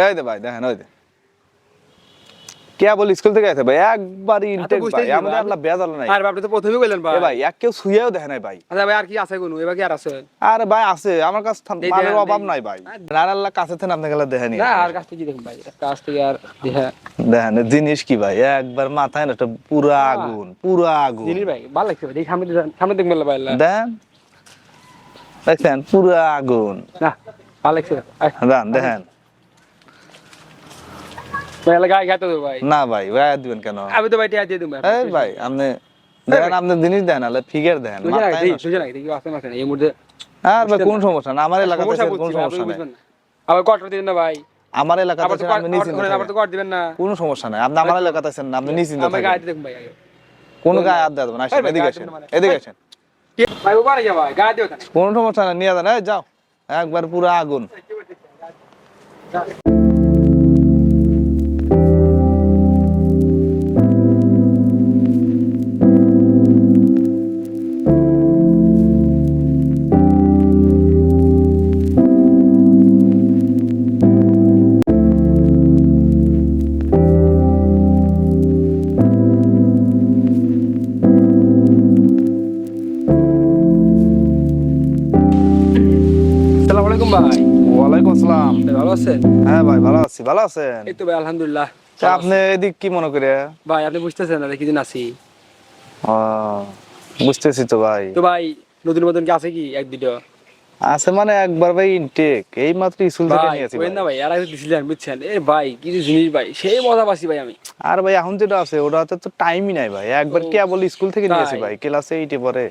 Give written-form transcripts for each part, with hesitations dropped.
এই দে ভাই দেখেন ওই দে কে বল স্কুল থেকে আইছে ভাই একবার ইনটেক ভাই আমাদের আল্লাহ বেজাল নাই। আরে আপনি তো প্রথমেই কইলেন ভাই। এ ভাই এক কেউ ছুঁয়েও দেখে নাই ভাই। আচ্ছা ভাই আর কি আছে কোন এবার কি আর আছে? আরে ভাই আছে আমার কাছে মালের অভাব নাই ভাই। আর আল্লাহ কাছে থেকে আপনি গেলে দেখেনি না আর কাছ থেকে দেখুন ভাই কাছ থেকে আর দেখেন জিনিস কি ভাই একবার মাথায় না একটা পুরো আগুন জিনিস ভাই ভালো লাগছে ভাই সামনে দেখবেন ভাই দেন দেখছেন পুরো আগুন না ভালো লাগছে দেন দেখেন ভাই গায়ে গাতে দেব ভাই না ভাই ভাই দিবেন কেন আমি তো ভাই টিয়া দিয়ে দেব ভাই এই ভাই আপনি দেখেন আপনি জিনিস দেন আলে ফিগার দেন সুজা নাই দেখি আছে মাসে এই মুহূর্তে আর ভাই কোন সমস্যা না আমার এলাকাতে কোন সমস্যা নাই আবার কটর দিবেন না ভাই আমার এলাকাতে আপনি নিশ্চিন্ত আবার তো কট দিবেন না কোন সমস্যা নাই আপনি আমার এলাকাতে আছেন আপনি নিশ্চিন্ত থাকেন আমি গায়ে দেখুন ভাই আগে কোন গায়ে হাত দেব না আসেন এদিকে আসেন এদিকে আসেন ভাই ওপারে যা ভাই গায়ে দিও না কোন সমস্যা নাই নিয়ে যান এই যাও একবার পুরো আগুন আসসালামু আলাইকুম ভাই ওয়ালাইকুম আসসালাম ভালো আছেন হ্যাঁ ভাই ভালো আছি ভালো আছেন এই তো ভাই আলহামদুলিল্লাহ আপনি এদিক কি মনে করে ভাই আপনি বুঝতেছেন না কিছুদিন আছি বুঝতেছি তো ভাই তো ভাই নতুন নতুন কি আছে কি এক দুটো আছে মানে একবার ভাই ইনটেক এই মাত্র স্কুল থেকে ভাই নিয়েছি ওই না ভাই আর আগে দিছিলেন বুঝছেন এ ভাই কিছু জিনিস ভাই সেই মজা পাচ্ছি ভাই আমি আর ভাই এখন যেটা আছে ওটাতে তো টাইমই নাই ভাই একবার কে বল স্কুল থেকে নিয়েছি ভাই ক্লাসে 8 পরে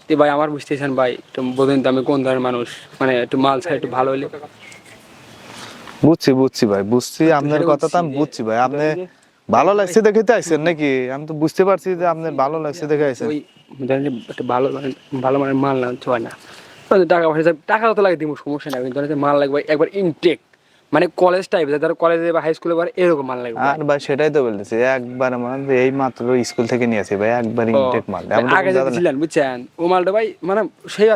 তে ভাই আমার বুঝতেছেন ভাই একটু বলেন তো আমি কোন ধরনের মানুষ মানে একটু মাল ছাড় একটু ভালো হইলে বুঝছি ভাই বুঝছি আপনার কথা তো আমি বুঝছি ভাই আপনি ভালো লাগছে দেখে তো আইছেন নাকি আমি তো বুঝতে পারছি যে আপনার ভালো লাগছে দেখে আইছেন ওই ধরেন যে একটু ভালো মানে মাল না হয় না টাকা পয়সা টাকা তো লাগে দিব সমস্যা নাই কিন্তু ধরেন যে মাল লাগবে একবার ইনটেক মানে কলেজ টাইপ যারা কলেজে বা হাই স্কুলে পড়ে এরকম মাল লাগবে আর ভাই সেটাই তো বলতেছি একবার মানে এই মাত্র স্কুল থেকে নিয়েছি ভাই একবার ইনটেক মাল আগে ছিলেন বুঝছেন ও মালটা ভাই মানে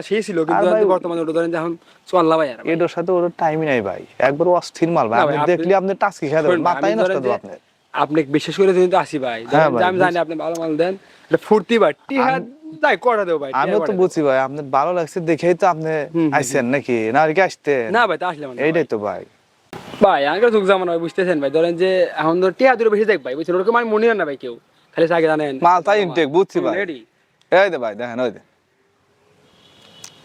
সেই ছিল কিন্তু বর্তমানে ওটা ধরেন এখন চল্লা ভাই আর এটার সাথে ওর টাইমই নাই ভাই একবার অস্থির মাল ভাই আপনি দেখলে আপনি টাস্কি খেয়ে দেবেন মাথায় নষ্ট হবে আপনার আপনি বিশেষ করে যদি আসি ভাই আমি জানি আপনি ভালো মাল দেন এটা ফুর্তি ভাই টিহা তাই করে দেব ভাই আমি তো বুঝছি ভাই আপনার ভালো লাগছে দেখেই তো আপনি আইছেন নাকি না আর কি আসতেন না ভাই তা আসলে মানে এইটাই তো ভাই ভাই আগের যুগ জামানা ভাই বুঝতেছেন ভাই ধরেন যে এখন ধর টিহা দূরে বেশি দেখ ভাই বুঝছেন ওরকম আমি মনে হয় না ভাই কেউ খালি আগে জানেন মাল তাই ইনটেক বুঝছি ভাই এই দে ভাই দেখেন ওই দে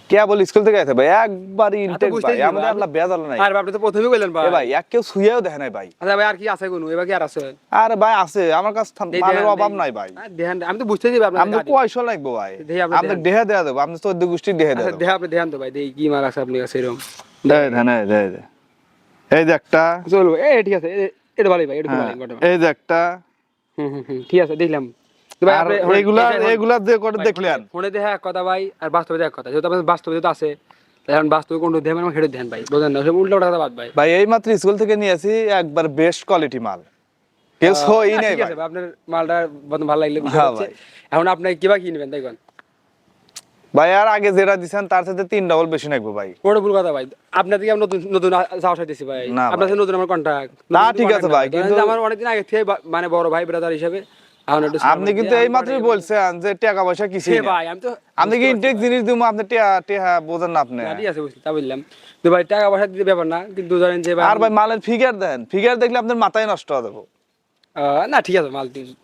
কে বল স্কুল থেকে আইছে ভাই একবার ইনটেক ভাই আমাদের আল্লাহ বেজাল নাই। আরে আপনি তো প্রথমেই কইলেন ভাই এ ভাই এক কেউ ছুঁয়েও দেখে নাই ভাই। আচ্ছা ভাই আর কি আছে কোন এবার কি আর আছে? আরে ভাই আছে আমার কাছে মালের অভাব নাই ভাই। দেখেন আমি তো বুঝতেছি ভাই আপনি পয়সা লাগবে ভাই আপনি দেহে দেয়া দেব আপনি 14 গোষ্ঠী দেহে দেব দেহে আপনি দেন তো ভাই দেই কি মাল আছে আপনার কাছে এরকম দে এই যে একটা চলো এই ঠিক আছে এটা ভালোই ভাই এটা ভালোই ঘটনা এই যে একটা ঠিক আছে দেখলাম তো ভাই আপনি এগুলা যে করে দেখলেন ফোনে দেখা এক কথা ভাই আর বাস্তবে দেখা কথা যেহেতু আপনার বাস্তবে তো আছে এখন বাস্তবে কোন দেন মানে হেডে দেন ভাই বুঝেন না সব উল্টো কথা বাদ ভাই ভাই এই মাত্র স্কুল থেকে নিয়েছি একবার বেস্ট কোয়ালিটি মাল কেউ সই নাই ভাই আপনার মালটা ভালো লাগলে এখন আপনি কিবা কি নেবেন দেখুন ভাই আর আগে যেটা দিছেন তার সাথে 3 ডাবল বেশি লাগবে ভাই ওটা ভুল কথা ভাই আপনার থেকে আমি নতুন নতুন যাওয়া চাইতেছি ভাই আপনার সাথে নতুন আমার কন্টাক্ট না ঠিক আছে ভাই কিন্তু আমার অনেকদিন আগে থেকে মানে বড় ভাই ব্রাদার হিসেবে আপনি কিন্তু এই মাত্রই বলছেন যে টাকা পয়সা কিছু না ভাই আমি তো আপনি কি ইনটেক জিনিস দিমু আপনি টাকা বোঝেন না আপনি ঠিক আছে বুঝছি তা বললাম তো ভাই টাকা পয়সা দিতে ব্যাপার না কিন্তু ধরেন যে আর ভাই মালের ফিগার দেন ফিগার দেখলে আপনার মাথায় নষ্ট হয়ে যাবে না ঠিক আছে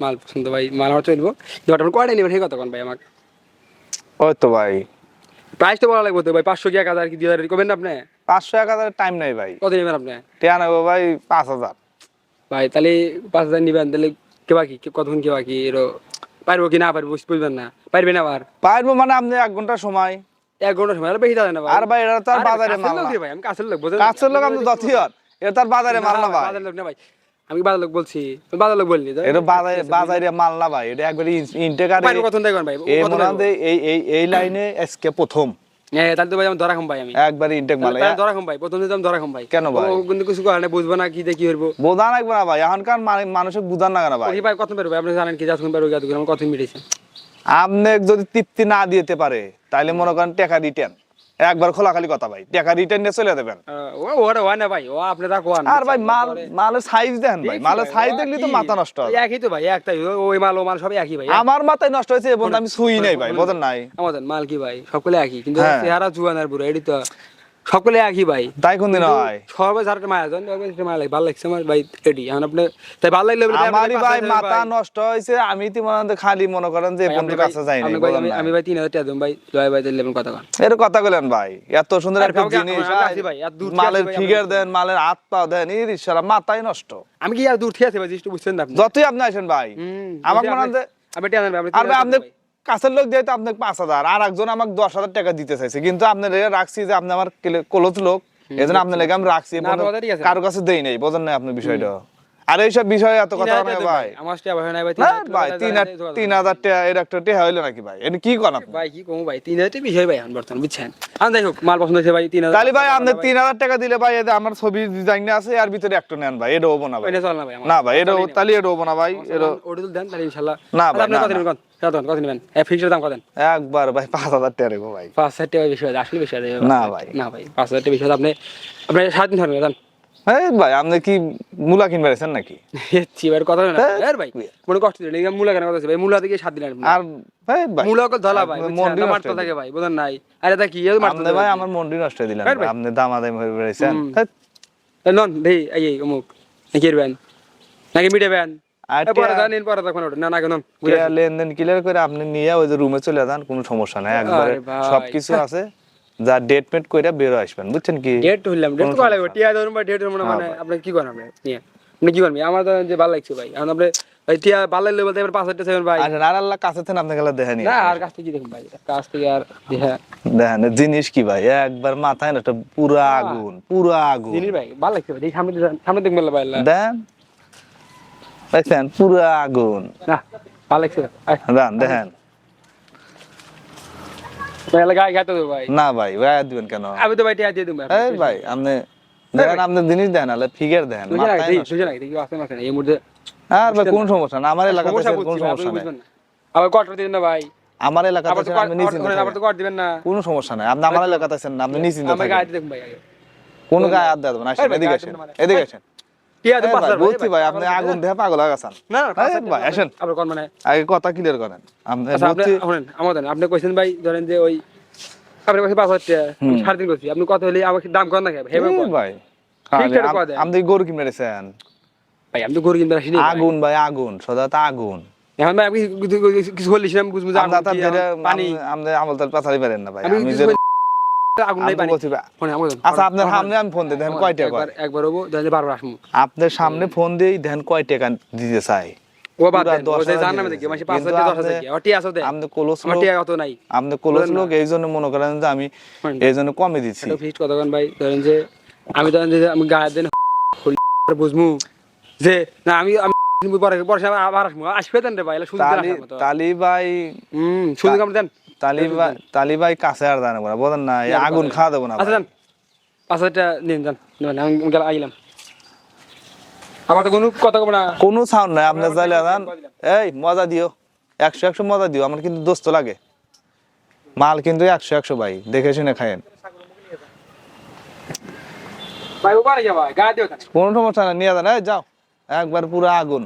মাল পছন্দ ভাই মাল আমার চলবো কিন্তু আপনি কয়টা নেবেন সেই কথা কোন ভাই আমাকে ওই তো ভাই প্রাইস তো বলা লাগবে তো ভাই 500 কি 1000 কি 2000 কবেন না আপনি 500 1000 টাইম নাই ভাই কত নেবেন আপনি টাকা নেব ভাই 5000 ভাই তাহলে 5000 নেবেন তাহলে কে বাকি কতক্ষণ কে বাকি এর পারবো কি না পারবো বুঝবেন না পারবে না আবার পারবো মানে আপনি 1 ঘন্টা সময় 1 ঘন্টা সময় আর বেশি দাও না ভাই আর ভাই এটা তো বাজারে মাল না ভাই আমি কাছের লোক বুঝেন কাছের লোক আপনি দথিয়র এটা তো বাজারে মাল না ভাই বাজারের লোক না ভাই আমি বাজার লোক বলছি বাজার লোক বললি এটা বাজারে মাল না ভাই এটা একবারে ইনটেক আর পারবো কত দেখবেন ভাই এই মনে এই লাইনে এসকে প্রথম তাহলে তো ভাই আমি ধরা খাম ভাই আমি একবারে ইনটেক মাল ধরা খাম ভাই প্রথম দিন ধরা খাম ভাই কেন ভাই কিন্তু কিছু করে না বুঝবো না কি দেখি হইবো বোঝা লাগবে না ভাই এখনকার মানুষের বুঝান না কেন ভাই ভাই কত পারবো আপনি জানেন কি যখন পারবো কত কত মিটেছে আপনি যদি তৃপ্তি না দিতে পারে তাহলে মনে করেন টাকা দিতেন একবার খোলাখালি কথা ভাই, টাকা রিটার্ন নিয়ে চলে দেবেন। ওরা হয় না ভাই, ও আপনি তা কোন আর ভাই মালের সাইজ দেখেন ভাই, মালের সাইজ দেখলি তো মাথা নষ্ট হয়। একই তো ভাই, একটাই ওই মাল ও মাল সব একই ভাই। আমার মাথায় নষ্ট হয়েছে এবং আমি ছুঁই নাই ভাই, বোঝেন নাই? আমাদের মাল কি ভাই সবগুলো একই, কিন্তু হ্যাঁ। চেহারা জুয়ানের বুড়ো এটি তো সকলে একই ভাই। তাই কোন দিন হয়? সবাই যারা মায়া জান মায়া লাগে, ভালো লাগছে আমার ভাই এটি। এখন আপনি তাই ভালো লাগলে আমারই ভাই মাথা নষ্ট হয়েছে, আমি তো মনে হয় খালি মনে করেন যে বন্ধুর কাছে যাই নাই, বলেন না? আমি ভাই 3000 টাকা দেব ভাই, লয় ভাই দিলেন কথা কন। এর কথা বলেন ভাই, এত সুন্দর একটা জিনিস ভাই, এত দূর মালের ফিগার দেন, মালের হাত পা দেন, এই রিসারা মাথায় নষ্ট। আমি কি আর দূর থেকে আছি ভাই, জিনিসটা বুঝছেন না আপনি? যতই আপনি আসেন ভাই, আমাকে মনে হয় যে আমি টাকা দেন আর ভাই আপনি কাছের লোক দিয়ে তো আপনাকে 5000, আর একজন আমাকে 10,000 টাকা দিতে চাইছে, কিন্তু আপনার রাখছি যে আপনি আমার ক্লোজ লোক, এজন্য আপনার লেগে আমি রাখছি, কারো কাছে দেই নাই, বোঝেন না আপনি বিষয়টা। আর এইসব বিষয়ে এত কথা না ভাই, আমার টাকা ভাই নাই ভাই, না ভাই 3000 টাকা এর একটা টাকা হইলো নাকি ভাই? এটা কি কোন আপনি ভাই? কি কম ভাই, 3000 টাকা বিষয় ভাই এখন বর্তমান বুঝছেন। আমি যাই হোক মাল পছন্দ হয়েছে ভাই 3000। তাহলে ভাই আপনি 3000 টাকা দিলে ভাই, এটা আমার ছবি ডিজাইন আছে, আর ভিতরে একটা নেন ভাই, এটা হবো না ভাই। এটা চল না ভাই, না ভাই, এটা তাহলে এটা হবো না ভাই, এটা ওটা দেন তাহলে ইনশাআল্লাহ। না ভাই, আপনি কত নেবেন কোন? কত নেবেন? ফিক্সড দাম কত দেন? একবার ভাই 5000 টাকা রেখো ভাই। 5000 টাকা বিষয় আসলে বিষয় না ভাই, না ভাই 5000 টাকা বিষয় আপনি 7 দিন ধরে দেন। এই ভাই আপনি কি মুলা কিনবে আছেন নাকি? চিবার কথা না এর ভাই, মনে কষ্ট দিলেন এই মূলা কেন কথা আছে ভাই? মূলা থেকে 7 দিন আর ভাই ভাই মূলা কো ধলা ভাই, মন্ডি বুঝছেন? মারতে থাকে ভাই, বুঝেন নাই? আরে এটা কি এই মারতে আপনি ভাই আমার মন্ডি নষ্ট করে দিলেন ভাই, আপনি দামাদামি হয়ে বেড়াইছেন। নন দেই এই অমুক নাকি এরবেন নাকি মিটাবেন? আর পরে জানেন পরে তখন ওটা না না কেন লেনদেন ক্লিয়ার করে আপনি নিয়ে ওই যে রুমে চলে যান, কোনো সমস্যা নাই, একবারে আরে ভাই। সবকিছু আছে, যা ডেট মেট কইরা বের আসবেন, বুঝছেন কি? ডেট হইলাম ডেট তো ভালো টিয়া ধরুন ভাই, ডেট মানে আপনি কি করেন আপনি নিয়ে আপনি কি করবেন? আমার তো যে ভালো লাগছে ভাই, এখন আপনি ভাই টিয়া ভালো লাগলে বলতে এবার 5 টাকা ভাই। আচ্ছা আর আল্লাহ কাছে থেন আপনি গেলে দেখেন না আর কাছ থেকে দেখুন ভাই, কাছ থেকে আর হ্যাঁ দেখেন জিনিস কি ভাই, একবার মাথায় না পুরা আগুন, পুরা আগুন জিনিস ভাই ভালো লাগছে ভাই, সামনে দেখবেন ভাই দেন, দেখছেন পুরা আগুন, না ভালো লাগছে দেন দেখেন। ভাই গায়ে গাইতে দেবো ভাই। না ভাই ভাই দিবেন কেন? আমি তো ভাই টিয়া দিয়ে দেবো এই ভাই আপনি দেখেন, আপনি জিনিস দেন, আলে ফিগার দেন, মাথায় নষ্ট। দেখি আছে না এই মুহূর্তে আর ভাই কোন সমস্যা না, আমার এলাকাতে কোন সমস্যা নাই, আবার কটর দিবেন না ভাই, আমার এলাকাতে আবার তো আপনি নিশ্চিন্তে আবার তো কট দিবেন না, কোনো সমস্যা নাই, আপনি আমার এলাকাতে আছেন না, আপনি নিশ্চিন্তে আমার থাকেন, গায়ে দেখুন ভাই আগে কোন গায়ে হাত দেবেন না, আসেন এদিকে আসেন, এদিকে আসেন। টিয়া তো এই ভাই, বলছি ভাই আপনি আগুন দেখে পাগল হয়ে গেছেন। না এই ভাই আসেন, আবার কোন মানে আগে কথা ক্লিয়ার করেন। আপনি আচ্ছা আপনি বলছি শুনেন আমাদের আপনি কইছেন ভাই ধরেন যে ওই আপনার কাছে 5000 টাকা 3.5 করছি, আপনি কত হলে আমাকে দাম কর না ভাই? হেবে এই ভাই ঠিক আছে কয় দেন আপনি গরু কিনে রেছেন, ভাই আমি তো গরু কিনতে আসিনি ভাই। আগুন ভাই আগুন, সদা তা আগুন। এখন ভাই আমি কিছু বললিস না, বুঝবো যে আমরা তার ধরে পানি আপনি আমল তার পাছাই পারেন না ভাই, আমি আমি কিছু যে বলি- আগুন নাই পানি বলছি ভাই, ফোনে আমাদের আচ্ছা আপনার সামনে আমি ফোন দিই, দেখেন কয় টাকা কয়। একবার হবো ধরেন 12 আসমু আপনার সামনে ফোন দিই, দেখেন কয় টাকা দিতে চাই। ও বাদ দেন, পুরা ও 10,000 যে জান নামে দেখি মাসে 5,000 টাকা 10,000 টাকা ওটি আছে দে আপনি কলস আমার লোক, টাকা কত নাই আপনি কলস লোক, এই জন্য মনে করেন যে আমি এই জন্য কমে দিচ্ছি। এটা ফিক্সড কথা কোন ভাই, ধরেন যে আমি ধরেন যে আমি গায়ে দেন বুঝমু যে না আমি পরে পরে আবার আসমু আসবে দেন রে ভাই, এলা সুযোগ দেন মত তালি ভাই, সুযোগ আমরা দেন তালি ভাই কাছে আর দাঁড়াবো না, বলেন না, এই আগুন খাওয়া দেবো না আচ্ছা ভাই। দেন 5,000 টাকা নিন দেন, আমি গেলাম আইলাম আমার তো কোনো কথা কব না, কোনো সাউন্ড নাই, আপনি চাইলে দেন। এই মজা দিও, 100 মজা দিও, আমার কিন্তু দোস্ত লাগে, মাল কিন্তু 100 ভাই, দেখে শুনে খায়েন, ভাই ওপারে যা ভাই গায়ে দিও কোনো সমস্যা না, নিয়ে যান, এই যাও, একবার পুরো আগুন।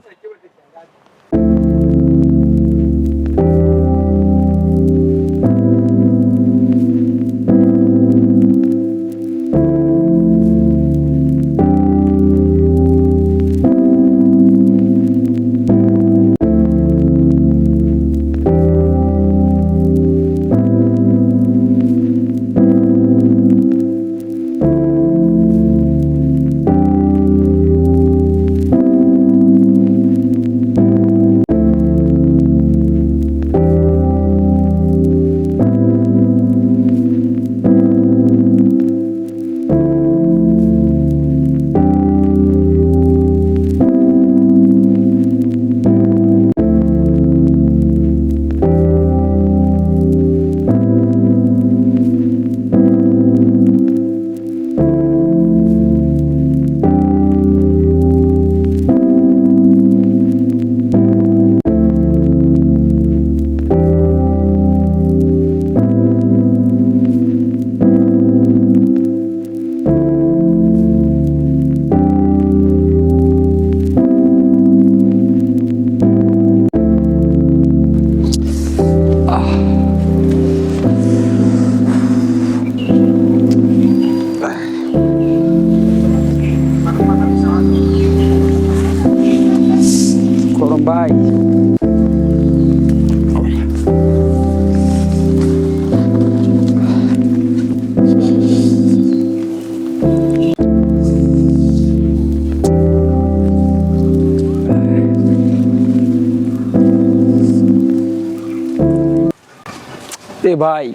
এ ভাই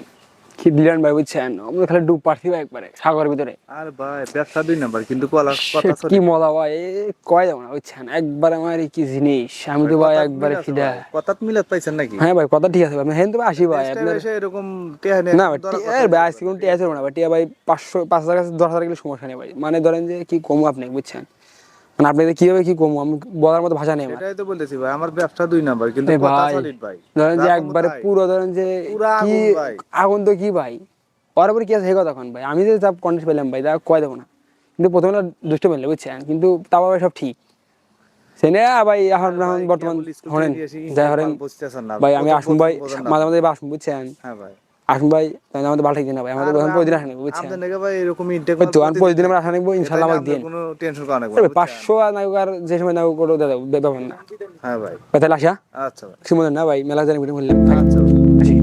কি দিলেন ভাই বুঝছেন, আমরা খালি ডুব পারছি ভাই একবারে সাগরের ভিতরে। আর ভাই ব্যবসা 2 নাম্বার কিন্তু কথা সে কি মজা ভাই, কয় যাবো না বুঝছেন, একবার আমার কি জিনিস, আমি তো ভাই একবারে ফিদা। কথা মিলাত পাইছেন নাকি? হ্যাঁ ভাই কথা ঠিক আছে ভাই, হ্যাঁ তো ভাই আসি ভাই আপনার এরকম টিয়া নেই না ভাই ভাই আজকে কোনো টিয়া ছিল না ভাই, টিয়া ভাই 500 কাছে 10,000 গেলে সমস্যা নেই ভাই, মানে ধরেন যে কি কমু আপনি বুঝছেন, মানে আপনি কিভাবে কি কমু আমি বলার মতো ভাষা নেই আমার। এটাই তো বলতেছি ভাই, আমার ব্যবসা 2 নাম্বার কিন্তু এ কথা ভাই সলিড ভাই। ধরেন যে একবারে পুরো ধরেন যে পুরা কি আগুন ভাই। আগুন তো কি ভাই, ওর উপরে কি আছে সেই কথা এখন ভাই, আমি যে সব কন্টেস্ট পেলাম ভাই তা কয় দেবো না, কিন্তু প্রথমে না দুষ্ট পেলে বুঝছেন, কিন্তু তাও ভাই সব ঠিক সেনে ভাই এখন বর্তমান হরেন যাই হরেন ভাই, আমি আসুন ভাই মাঝে মাঝে আসুন বুঝছেন। হ্যাঁ ভাই আসুন ভাই তাহলে আমাদের ভালো ঠিক না ভাই, আমাদের প্রতিদিন আসা নেবো বুঝছেন, আপনাদের নাকি ভাই এরকম ইনটেক তো আমি প্রতিদিন আমরা আসা নেবো ইনশাল্লাহ আমাকে দিন কোনো টেনশন করা না 500 আর নাকি আর যে সময় নাকি করে দেবো ব্যাপার না হ্যাঁ ভাই তাহলে আসা আচ্ছা ভাই কিছু মনে না ভাই, মেলা জানি বললাম আচ্ছা ভাই। আসি।